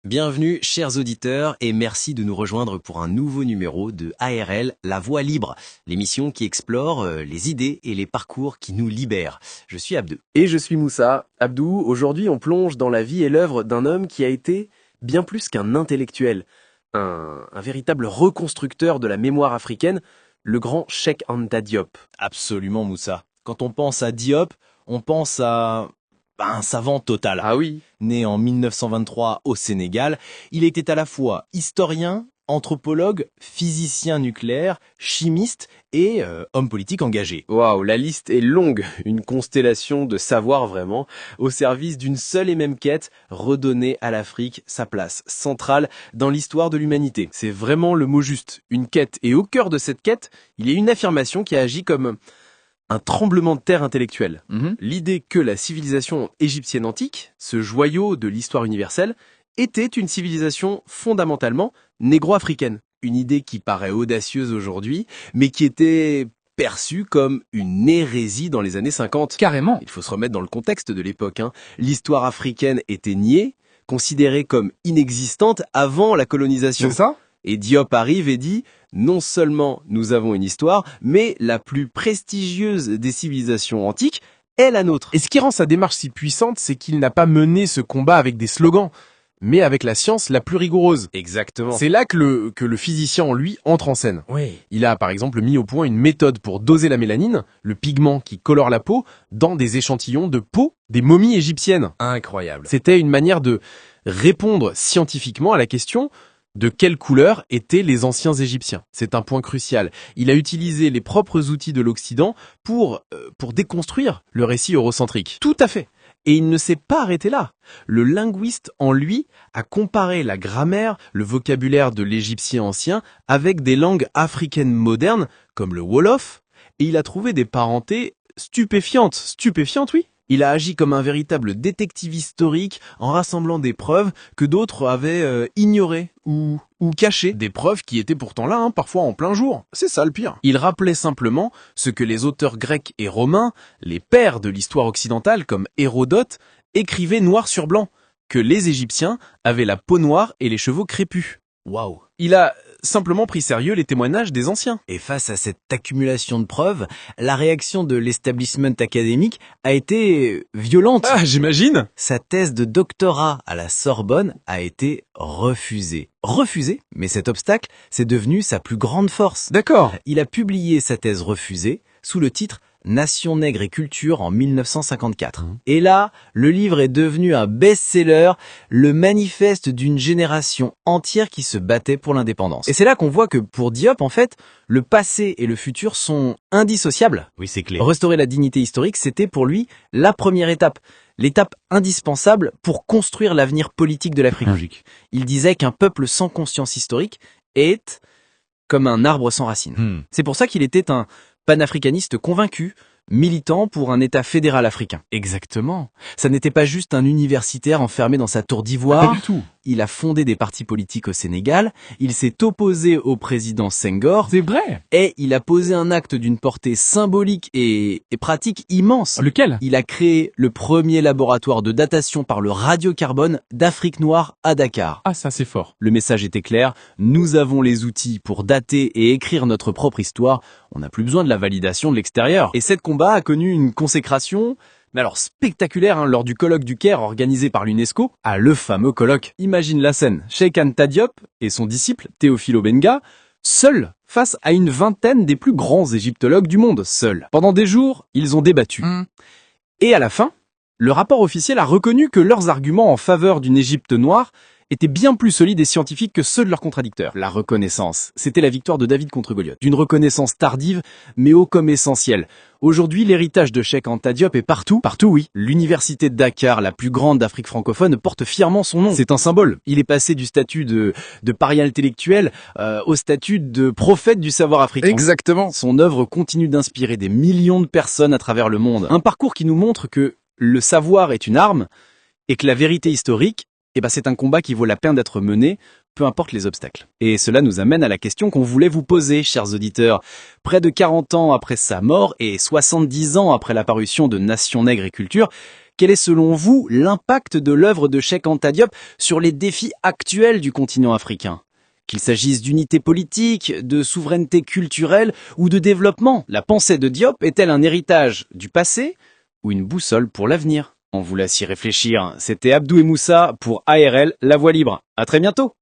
Bienvenue chers auditeurs et merci de nous rejoindre pour un nouveau numéro de ARL, La Voix Libre, l'émission qui explore les idées et les parcours qui nous libèrent. Je suis Abdou. Et je suis Moussa. Abdou, aujourd'hui on plonge dans la vie et l'œuvre d'un homme qui a été bien plus qu'un intellectuel, un véritable reconstructeur de la mémoire africaine, le grand Cheikh Anta Diop. Absolument Moussa. Quand on pense à Diop, on pense à un savant total. Ah oui. Né en 1923 au Sénégal, il était à la fois historien, anthropologue, physicien nucléaire, chimiste et homme politique engagé. Waouh, la liste est longue, une constellation de savoir vraiment, au service d'une seule et même quête, redonner à l'Afrique sa place centrale dans l'histoire de l'humanité. C'est vraiment le mot juste, une quête. Et au cœur de cette quête, il y a une affirmation qui a agi comme un tremblement de terre intellectuel. L'idée que la civilisation égyptienne antique, ce joyau de l'histoire universelle, était une civilisation fondamentalement négro-africaine. Une idée qui paraît audacieuse aujourd'hui, mais qui était perçue comme une hérésie dans les années 50. Carrément. Il faut se remettre dans le contexte de l'époque. L'histoire africaine était niée, considérée comme inexistante avant la colonisation. C'est ça ? Et Diop arrive et dit « Non seulement nous avons une histoire, mais la plus prestigieuse des civilisations antiques est la nôtre. » Et ce qui rend sa démarche si puissante, c'est qu'il n'a pas mené ce combat avec des slogans, mais avec la science la plus rigoureuse. Exactement. C'est là que le physicien en lui entre en scène. Oui. Il a par exemple mis au point une méthode pour doser la mélanine, le pigment qui colore la peau, dans des échantillons de peau des momies égyptiennes. Incroyable. C'était une manière de répondre scientifiquement à la question de quelle couleur étaient les anciens Égyptiens. C'est un point crucial. Il a utilisé les propres outils de l'Occident pour déconstruire le récit eurocentrique. Tout à fait. Et il ne s'est pas arrêté là. Le linguiste en lui a comparé la grammaire, le vocabulaire de l'égyptien ancien avec des langues africaines modernes comme le Wolof, et il a trouvé des parentés stupéfiantes. Stupéfiantes, oui. Il a agi comme un véritable détective historique en rassemblant des preuves que d'autres avaient ignorées ou cachées. Des preuves qui étaient pourtant là, parfois en plein jour. C'est ça le pire. Il rappelait simplement ce que les auteurs grecs et romains, les pères de l'histoire occidentale comme Hérodote, écrivaient noir sur blanc, que les Égyptiens avaient la peau noire et les cheveux crépus. Waouh. Il a simplement pris sérieux les témoignages des anciens. Et face à cette accumulation de preuves, la réaction de l'establishment académique a été violente. Ah, j'imagine. Sa thèse de doctorat à la Sorbonne a été refusée. Refusée, mais cet obstacle, c'est devenu sa plus grande force. D'accord. Il a publié sa thèse refusée sous le titre Nation nègre et culture en 1954. Et là, le livre est devenu un best-seller, le manifeste d'une génération entière qui se battait pour l'indépendance. Et c'est là qu'on voit que pour Diop, en fait, le passé et le futur sont indissociables. Oui, c'est clair. Restaurer la dignité historique, c'était pour lui la première étape. L'étape indispensable pour construire l'avenir politique de l'Afrique. Logique. Il disait qu'un peuple sans conscience historique est comme un arbre sans racines. C'est pour ça qu'il était un panafricaniste convaincu, militant pour un État fédéral africain. Exactement. Ça n'était pas juste un universitaire enfermé dans sa tour Pas d'ivoire. du tout. Il a fondé des partis politiques au Sénégal, il s'est opposé au président Senghor, C'est vrai. et il a posé un acte d'une portée symbolique et pratique immense. Lequel? Il a créé le premier laboratoire de datation par le radiocarbone d'Afrique noire à Dakar. Ah, ça c'est fort. Le message était clair, nous avons les outils pour dater et écrire notre propre histoire, on n'a plus besoin de la validation de l'extérieur. Et cette combat a connu une consécration, mais alors spectaculaire, lors du colloque du Caire organisé par l'UNESCO, le fameux colloque. Imagine la scène, Cheikh Anta Diop et son disciple Théophile Obenga, seuls face à une vingtaine des plus grands égyptologues du monde, seuls. Pendant des jours, ils ont débattu. Et à la fin, le rapport officiel a reconnu que leurs arguments en faveur d'une Égypte noire étaient bien plus solides et scientifiques que ceux de leurs contradicteurs. La reconnaissance, c'était la victoire de David contre Goliath. D'une reconnaissance tardive, mais ô comme essentielle. Aujourd'hui, l'héritage de Cheikh Anta Diop est partout. Partout, oui. L'université de Dakar, la plus grande d'Afrique francophone, porte fièrement son nom. C'est un symbole. Il est passé du statut de paria intellectuel au statut de prophète du savoir africain. Exactement. Son œuvre continue d'inspirer des millions de personnes à travers le monde. Un parcours qui nous montre que le savoir est une arme et que la vérité historique, c'est un combat qui vaut la peine d'être mené, peu importe les obstacles. Et cela nous amène à la question qu'on voulait vous poser, chers auditeurs. Près de 40 ans après sa mort et 70 ans après la parution de Nation nègre et culture, Quel est selon vous l'impact de l'œuvre de Cheikh Anta Diop sur les défis actuels du continent africain ? Qu'il s'agisse d'unité politique, de souveraineté culturelle ou de développement, la pensée de Diop est-elle un héritage du passé ou une boussole pour l'avenir ? On vous laisse y réfléchir. C'était Abdou et Moussa pour ARL, La Voix Libre. À très bientôt!